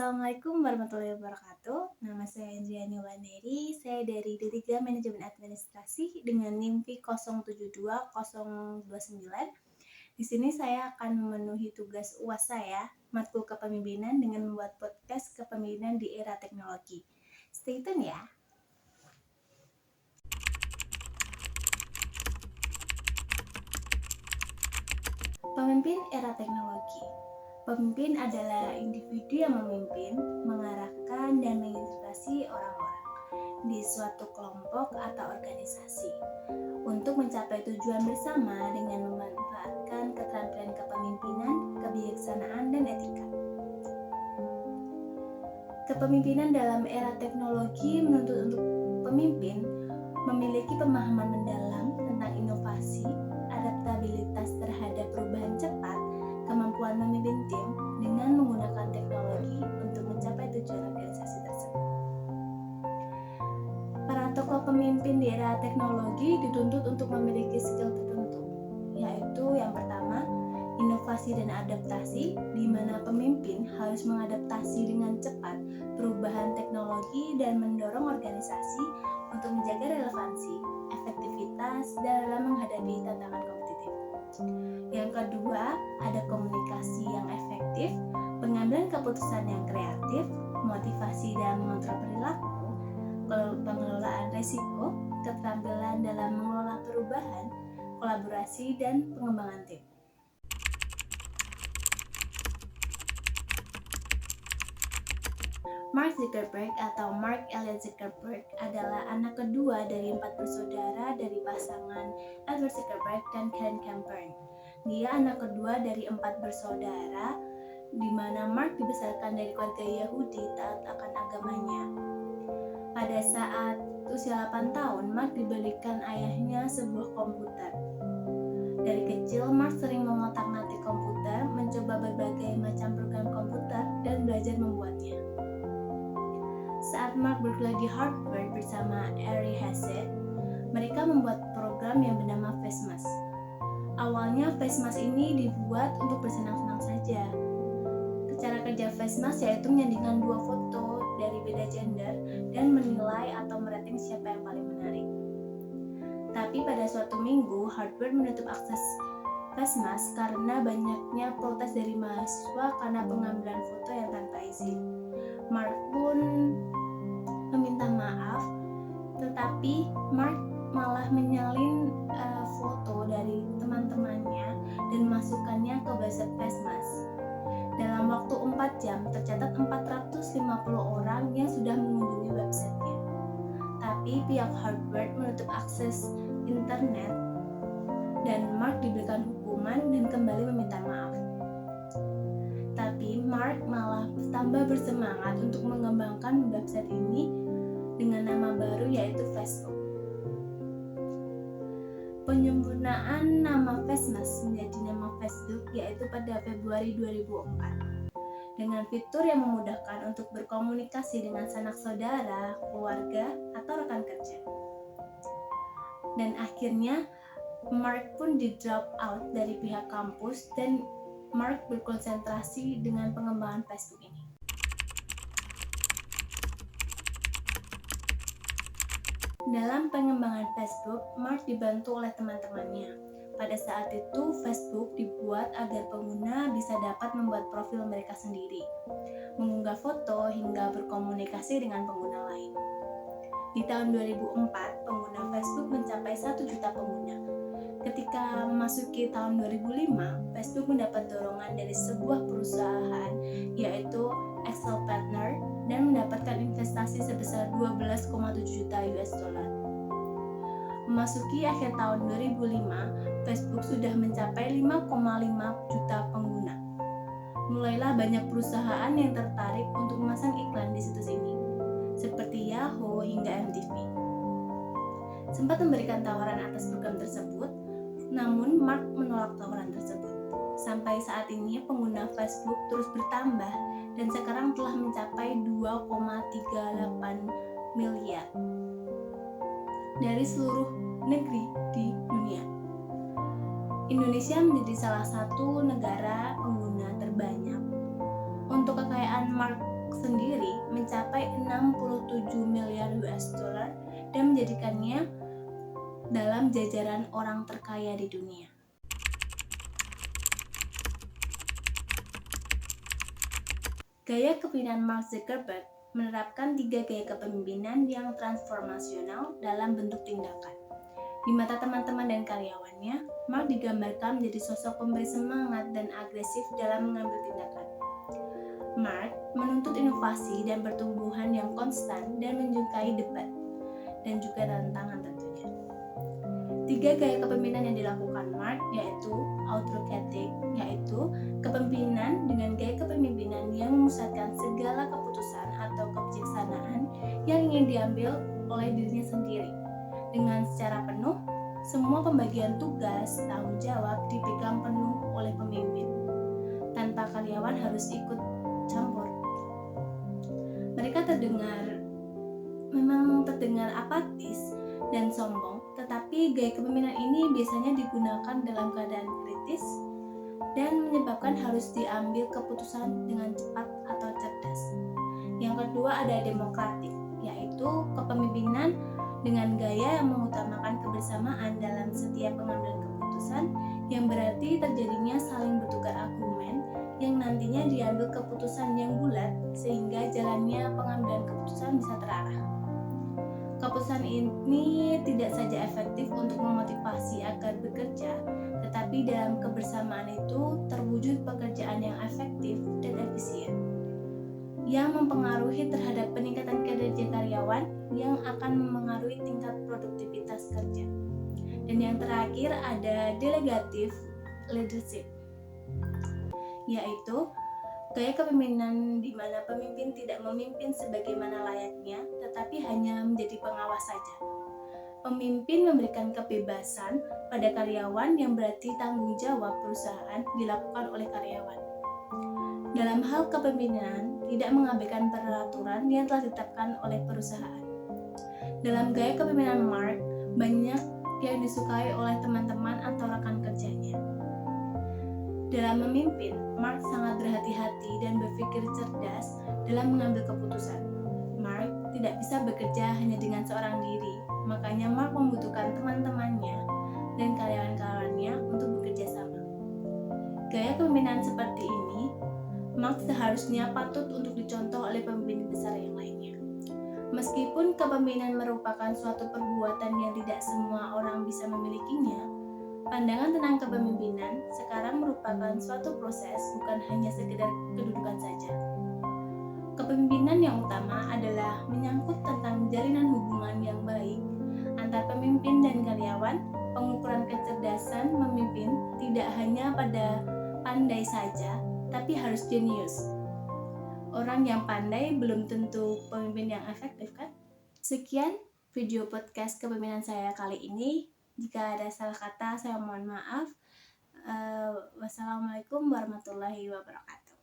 Assalamualaikum warahmatullahi wabarakatuh. Nama saya Indriani Wulandari. Saya dari D3 Manajemen Administrasi dengan NIM V072029. Di sini saya akan memenuhi tugas UAS saya, matkul kepemimpinan dengan membuat podcast kepemimpinan di era teknologi. Stay tune ya. Pemimpin era teknologi. Pemimpin adalah individu yang memimpin, mengarahkan, dan menginspirasi orang-orang di suatu kelompok atau organisasi untuk mencapai tujuan bersama dengan memanfaatkan keterampilan kepemimpinan, kebijaksanaan, dan etika. Kepemimpinan dalam era teknologi menuntut untuk pemimpin memiliki pemahaman mendalam tentang inovasi, adaptabilitas terhadap perubahan cepat, kemampuan memimpin tim dengan menggunakan teknologi untuk mencapai tujuan organisasi tersebut. Para tokoh pemimpin di era teknologi dituntut untuk memiliki skill tertentu, yaitu yang pertama, inovasi dan adaptasi, di mana pemimpin harus mengadaptasi dengan cepat perubahan teknologi dan mendorong organisasi untuk menjaga relevansi, efektivitas dalam menghadapi tantangan kompetitif. Yang kedua, ada komunikasi yang efektif, pengambilan keputusan yang kreatif, motivasi dalam mengontrol perilaku, pengelolaan risiko, keterampilan dalam mengelola perubahan, kolaborasi, dan pengembangan tim. Mark Zuckerberg atau Mark Elliot Zuckerberg adalah anak kedua dari 4 bersaudara dari pasangan Edward Zuckerberg dan Karen Campern. Dia anak kedua dari 4 bersaudara, di mana Mark dibesarkan dari keluarga Yahudi taat akan agamanya. Pada saat usia 8 tahun, Mark dibelikan ayahnya sebuah komputer. Dari kecil, Mark sering mengotak-atik komputer, mencoba berbagai macam program komputer, dan belajar membuatnya. Saat Mark berkuliah di Harvard bersama Ari Hassett, mereka membuat program yang bernama FastMath. Awalnya FastMath ini dibuat untuk bersenang-senang saja. Cara kerja FastMath yaitu menyandingkan dua foto dari beda gender dan menilai atau merating siapa yang paling menarik. Tapi pada suatu minggu, Harvard menutup akses FastMath karena banyaknya protes dari mahasiswa karena pengambilan foto yang tanpa izin. Mark pun meminta maaf, tetapi Mark malah menyalin foto dari teman-temannya dan masukkannya ke website FastMath. Dalam waktu 4 jam, tercatat 450 orang yang sudah mengunjungi websitenya. Tapi pihak Harvard menutup akses internet dan Mark diberikan hukuman dan kembali meminta maaf. Tapi Mark malah tambah bersemangat untuk mengembangkan website ini dengan nama baru yaitu Facebook. Penyempurnaan nama FastMath menjadi nama Facebook yaitu pada Februari 2004 dengan fitur yang memudahkan untuk berkomunikasi dengan sanak saudara, keluarga, atau rekan kerja. Dan akhirnya Mark pun di drop out dari pihak kampus dan Mark berkonsentrasi dengan pengembangan Facebook ini. Dalam pengembangan Facebook, Mark dibantu oleh teman-temannya. Pada saat itu, Facebook dibuat agar pengguna bisa dapat membuat profil mereka sendiri, mengunggah foto hingga berkomunikasi dengan pengguna lain. Di tahun 2004, pengguna Facebook mencapai 1 juta pengguna. Ketika memasuki tahun 2005, Facebook mendapat dorongan dari sebuah perusahaan yaitu Excel Partner dan mendapatkan investasi sebesar 12,7 juta US dollar. Memasuki akhir tahun 2005, Facebook sudah mencapai 5,5 juta pengguna. Mulailah banyak perusahaan yang tertarik untuk memasang iklan di situs ini, seperti Yahoo hingga MTV. Sempat memberikan tawaran atas program tersebut, namun Mark menolak tawaran tersebut. Sampai saat ini pengguna Facebook terus bertambah dan sekarang telah mencapai 2,38 miliar dari seluruh negeri di dunia. Indonesia menjadi salah satu negara pengguna terbanyak. Untuk kekayaan Mark sendiri mencapai 67 miliar US dollar dan menjadikannya dalam jajaran orang terkaya di dunia. Gaya kepemimpinan Mark Zuckerberg menerapkan 3 gaya kepemimpinan yang transformasional dalam bentuk tindakan. Di mata teman-teman dan karyawannya, Mark digambarkan menjadi sosok pemberi semangat dan agresif dalam mengambil tindakan. Mark menuntut inovasi dan pertumbuhan yang konstan dan menyukai debat dan juga tantangan tentunya. 3 gaya kepemimpinan yang dilakukan Mark yaitu autocratic, yaitu kepemimpinan dengan gaya kepemimpinan yang memusatkan segala keputusan atau kebijaksanaan yang ingin diambil oleh dirinya sendiri. Dengan secara penuh, semua pembagian tugas, tanggung jawab dipegang penuh oleh pemimpin, tanpa karyawan harus ikut campur. Mereka memang terdengar apatis dan sombong, tetapi gaya kepemimpinan ini biasanya digunakan dalam keadaan kritis dan menyebabkan harus diambil keputusan dengan cepat atau cerdas. Yang kedua ada demokratik, yaitu kepemimpinan dengan gaya yang mengutamakan kebersamaan dalam setiap pengambilan keputusan, yang berarti terjadinya saling bertukar argumen yang nantinya diambil keputusan yang bulat sehingga jalannya pengambilan keputusan bisa terarah. Keputusan ini tidak saja efektif untuk memotivasi agar bekerja, tetapi dalam kebersamaan itu terwujud pekerjaan yang efektif dan efisien, yang mempengaruhi terhadap peningkatan kinerja karyawan yang akan memengaruhi tingkat produktivitas kerja. Dan yang terakhir ada delegative leadership, yaitu gaya kepemimpinan di mana pemimpin tidak memimpin sebagaimana layaknya, tetapi hanya menjadi pengawas saja. Pemimpin memberikan kebebasan pada karyawan yang berarti tanggung jawab perusahaan dilakukan oleh karyawan. Dalam hal kepemimpinan, tidak mengabaikan peraturan yang telah ditetapkan oleh perusahaan. Dalam gaya kepemimpinan Mark, banyak yang disukai oleh teman-teman atau rekan kerjanya. Dalam memimpin, Mark sangat berhati-hati dan berpikir cerdas dalam mengambil keputusan. Mark tidak bisa bekerja hanya dengan seorang diri, makanya Mark membutuhkan teman-temannya dan karyawan-karyawannya untuk bekerja sama. Gaya kepemimpinan seperti ini, Mark seharusnya patut untuk dicontoh oleh pemimpin besar yang lainnya. Meskipun kepemimpinan merupakan suatu perbuatan yang tidak semua orang bisa memilikinya, pandangan tentang kepemimpinan sekarang merupakan suatu proses, bukan hanya sekedar kedudukan saja. Kepemimpinan yang utama adalah menyangkut tentang jalinan hubungan yang baik antar pemimpin dan karyawan. Pengukuran kecerdasan memimpin tidak hanya pada pandai saja, tapi harus jenius. Orang yang pandai belum tentu pemimpin yang efektif, kan? Sekian video podcast kepemimpinan saya kali ini. Jika ada salah kata, saya mohon maaf. Wassalamualaikum warahmatullahi wabarakatuh.